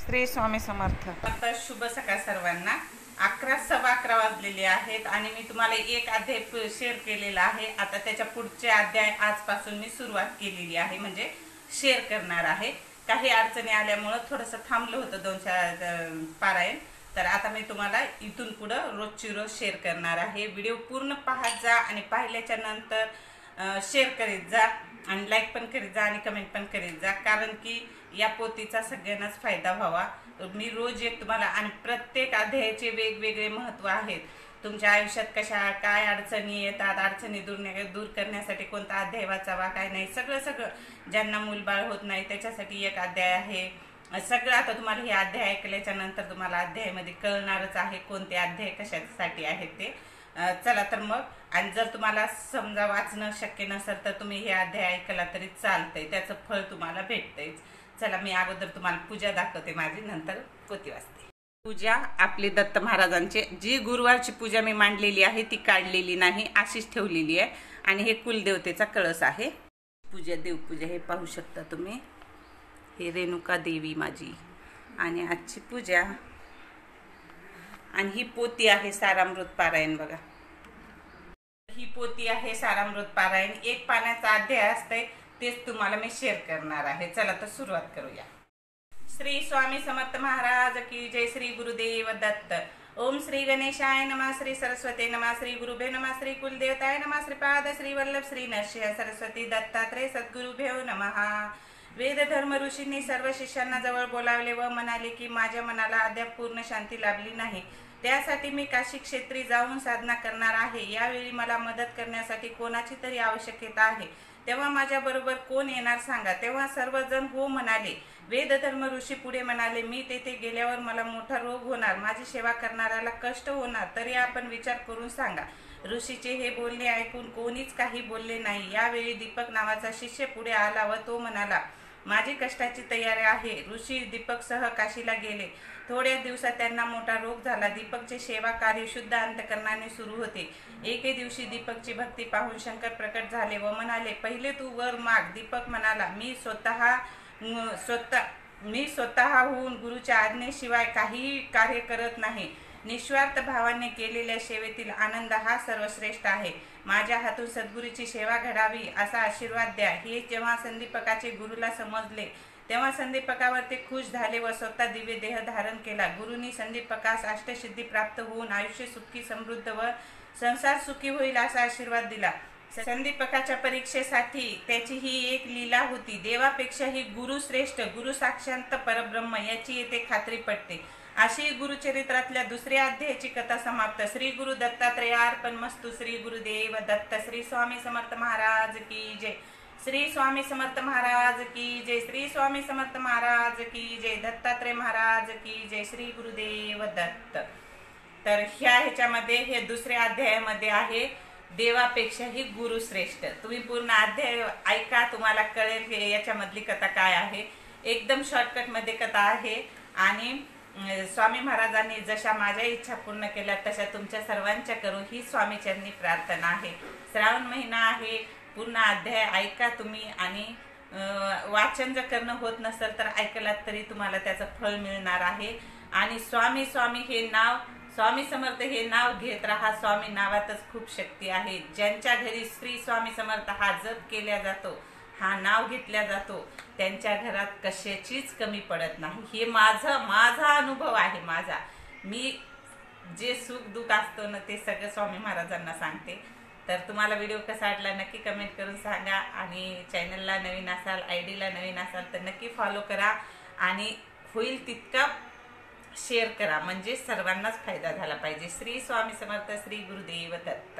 श्री स्वामी समर्थ। आता शुभ सकाळ सर्वांना। 11 सव्वा 11 वाजलेले आहेत आणि मी तुम्हाला एक अध्याय शेअर केलेला आहे। आता त्याच्या पुढचे अध्याय आजपासून मी सुरुवात केलेली आहे, म्हणजे शेअर करणार आहे। काही अडचणी आल्यामुळे थोडंसं थांबलं होतं 2-4 पारायण, तर आता मी तुम्हाला इथून पुढे रोजची रोज शेअर करणार आहे। व्हिडिओ पूर्ण पाहत जा आणि पाहिल्याच्या नंतर शेअर करीत जा आणि लाईक पण करीत जा आणि कमेंट पण करीत जा, कारण की या पोथीचा सगळ्यांनाच फायदा व्हावा। मी रोज एक तुम्हाला आणि प्रत्येक अध्यायाचे वेगवेगळे महत्त्व आहेत। तुमच्या आयुष्यात कशा काय अडचणी येतात, अडचणी दूर करण्यासाठी कोणता अध्याय वाचावा काय नाही, सगळं ज्यांना मूलबाळ होत नाही त्याच्यासाठी एक अध्याय आहे। सगळं आता तुम्हाला हे अध्याय ऐकल्याच्या नंतर तुम्हाला अध्यायामध्ये कळणारच आहे कोणते अध्याय कशासाठी आहेत ते। चला तर मग, आणि जर तुम्हाला समजा वाचणं शक्य नसेल तर तुम्ही हे अध्याय ऐकला तरी चालतंय, त्याचं फळ तुम्हाला भेटतंयच। चला मी अगोदर तुम्हाला पूजा दाखवते माझी, नंतर पोथी वाचते। पूजा आपली दत्त महाराजांची जी गुरुवारची पूजा मी मांडलेली आहे ती काढलेली नाही, अशीच ठेवलेली आहे। आणि हे कुलदेवतेचा कळस आहे। पूजा देवपूजा हे पाहू शकता तुम्ही, हे रेणुका देवी माझी आणि आजची पूजा। आणि ही पोथी आहे सारामृत पारायण। बघा, ही पोथी आहे सारामृत पारायण। एक पाण्याचा अध्याय असतंय, तेच तुम्हाला मी शेअर करणार आहे। चला तर सुरुवात करूया। श्री स्वामी समर्थ महाराज की जय। श्री गुरुदेव दत्त। ओम श्री गणेशाय नमः, श्री सरस्वती नमः, श्री गुरुभ्यो नमः, श्री कुलदेवताय नमः, श्रीपाद श्री वल्लभ श्री नरसिंह सरस्वती दत्तात्रय सद्गुरुभ्यो नमः। वेद धर्म ऋषींनी सर्व शिष्यांना जवळ बोलावले व म्हणाले की माझ्या मनाला अद्याप पूर्ण शांती लाभली नाही, त्यासाठी मी काशी क्षेत्री जाऊन साधना करणार आहे। यावेळी मला मदत करण्यासाठी कोणाची तरी आवश्यकता आहे, तेव्हा माझ्या बरोबर कोण येणार सांगा। तेव्हा सर्वजण हो म्हणाले। वेदधर्म ऋषी पुढे म्हणाले, मी तेथे गेल्यावर मला मोठा रोग होणार, माझी सेवा करणाऱ्याला कष्ट होणार, तरी आपण विचार करून सांगा। ऋषीचे हे बोलणे ऐकून कोणीच काही बोलले नाही। यावेळी दीपक नावाचा शिष्य पुढे आला व तो म्हणाला, माझी कष्टाची तयारी आहे। ऋषी दीपकसह काशीला गेले। थोड्या दिवसात त्यांना मोठा रोग झाला। दीपकचे सेवा कार्य शुद्ध अंतकरणाने सुरू होते। एके दिवशी दीपकची भक्ती पाहून शंकर प्रकट झाले व म्हणाले, पहिले तू वर माग। दीपक म्हणाला, मी स्वतःहून गुरुच्या आज्ञेशिवाय काहीही कार्य करत नाही। निस्वार्थ भावाने केलेल्या सेवेतील आनंद हा सर्वश्रेष्ठ आहे। माझ्या हातून सद्गुरूची सेवा घडावी असा आशीर्वाद द्या। हे जेव्हा संदीपकाचे गुरुला समजले तेव्हा संदीपकावर ते खुश झाले व स्वतः दिव्य देह धारण केला। गुरुनी संदीपकास अष्टसिद्धी प्राप्त होऊन आयुष्य सुखी समृद्ध व संसार सुखी होईल असा आशीर्वाद दिला। संदीपकाच्या परीक्षेसाठी त्याची ही एक लीला होती। देवापेक्षाही गुरु श्रेष्ठ, गुरु साक्षात परब्रह्म याची येथे खात्री पडते। अशी गुरुचरित्रातल्या दुसऱ्या अध्यायाची कथा समाप्त। श्री गुरु दत्तात्रेयार्पणमस्तु। श्री गुरुदेव दत्त। श्री स्वामी समर्थ महाराज की जय। श्री स्वामी समर्थ महाराज की जय। श्री स्वामी समर्थ महाराज की जय। दत्तात्रेय महाराज की जय। श्री गुरुदेव दत्त। तर ह्याच्यामध्ये हे दुसऱ्या अध्यायामध्ये आहे, देवापेक्षाही गुरु श्रेष्ठ। तुम्ही पूर्ण अध्याय ऐका, तुम्हाला कळेल की याच्यामधली कथा काय आहे। एकदम शॉर्टकट मध्ये कथा आहे आणि स्वामी महाराजांनी जशा माझ्या इच्छा पूर्ण केल्या तशा तुमच्या सर्वांच्या करू ही स्वामीचरणी प्रार्थना आहे। श्रावण महिना आहे, पूर्ण अध्याय ऐका तुम्ही आणि वाचन जर करणं होत नसेल तर ऐकलात तरी तुम्हाला त्याचं फळ मिळणार आहे। आणि स्वामी स्वामी हे नाव, स्वामी समर्थ हे नाव घेत राहा। स्वामी नावातच खूप शक्ती आहे। ज्यांच्या घरी श्री स्वामी समर्थ हा जप केला जातो, हा नाव घेतला जातो, त्यांच्या घरात कशाचीच कमी पडत नाही। हे माझा अनुभव आहे। मी जे सुख दुःख असतो ना ते सगळं स्वामी महाराजांना सांगते। तर तुम्हाला व्हिडिओ कसा वाटला नक्की कमेंट करून सांगा आणि चॅनलला नवीन असाल, आयडीला नवीन असाल तर नक्की फॉलो करा आणि होईल तितका शेअर करा, म्हणजे सर्वांनाच फायदा झाला पाहिजे। श्री स्वामी समर्थ। श्री गुरुदेव दत्त।